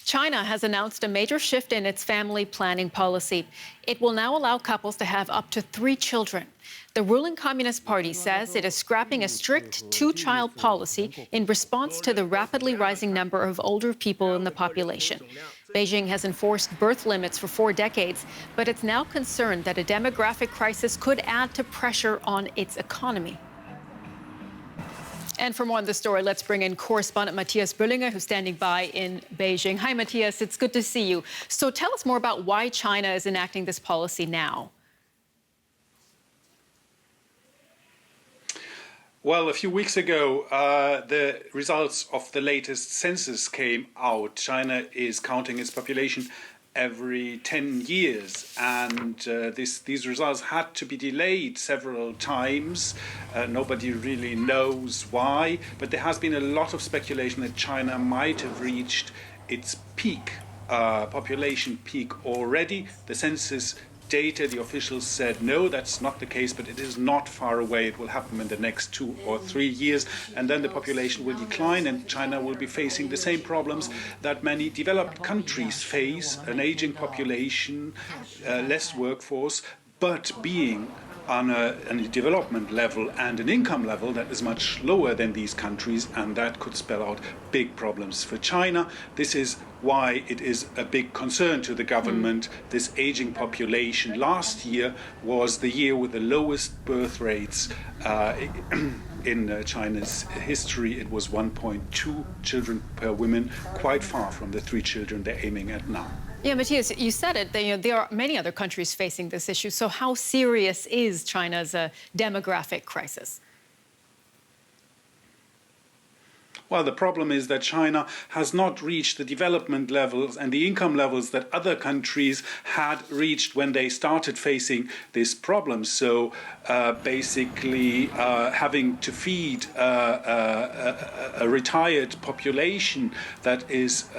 China has announced a major shift in its family planning policy. It will now allow couples to have up to 3 children. The ruling Communist Party says it is scrapping a strict two-child policy in response to the rapidly rising number of older people in the population. Beijing has enforced birth limits for 4 decades, but it's now concerned that a demographic crisis could add to pressure on its economy. And for more on the story, let's bring in correspondent Matthias Böllinger, who's standing by in Beijing. Hi, Matthias. It's good to see you. So tell us more about why China is enacting this policy now. Well, a few weeks ago, the results of the latest census came out. China is counting its population every 10 years, and these results had to be delayed several times. Nobody really knows why, but there has been a lot of speculation that China might have reached its peak, population peak already. The census data, the officials said no, that's not the case, but it is not far away. It will happen in the next 2 or 3 years, and then the population will decline, and China will be facing the same problems that many developed countries face: an aging population, less workforce, but being on a development level and an income level that is much lower than these countries, and that could spell out big problems for China. This is why it is a big concern to the government, this aging population. Last year was the year with the lowest birth rates in China's history. It was 1.2 children per woman, quite far from the 3 children they're aiming at now. Yeah, Matthias, you said it. There are many other countries facing this issue. So how serious is China's demographic crisis? Well, the problem is that China has not reached the development levels and the income levels that other countries had reached when they started facing this problem. So basically having to feed a retired population that is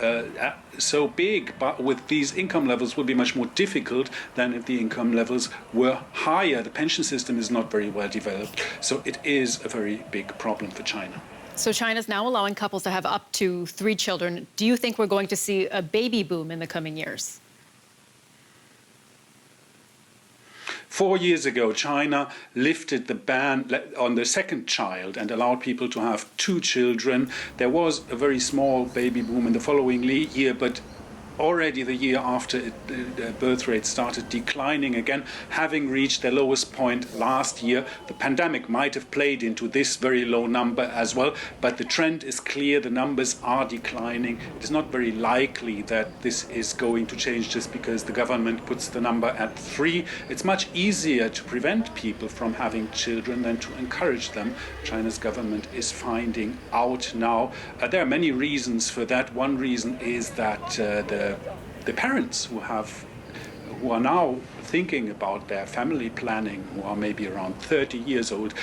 so big, but with these income levels, will be much more difficult than if the income levels were higher. The pension system is not very well developed, so it is a very big problem for China. So China's now allowing couples to have up to 3 children. Do you think we're going to see a baby boom in the coming years? 4 years ago, China lifted the ban on the second child and allowed people to have 2 children. There was a very small baby boom in the following year, but already the year after, the birth rate started declining again, having reached their lowest point last year. The pandemic might have played into this very low number as well, but the trend is clear. The numbers are declining. It is not very likely that this is going to change just because the government puts the number at 3. It's much easier to prevent people from having children than to encourage them. China's government is finding out now. There are many reasons for that. One reason is that the parents who are now thinking about their family planning, who are maybe around 30 years old,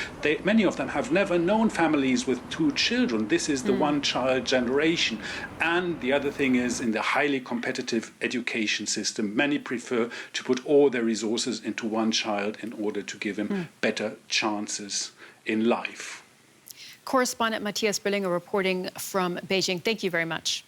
many of them have never known families with 2 children. This is the one-child generation. And the other thing is, in the highly competitive education system, many prefer to put all their resources into one child in order to give him better chances in life. Correspondent Matthias Böllinger reporting from Beijing. Thank you very much.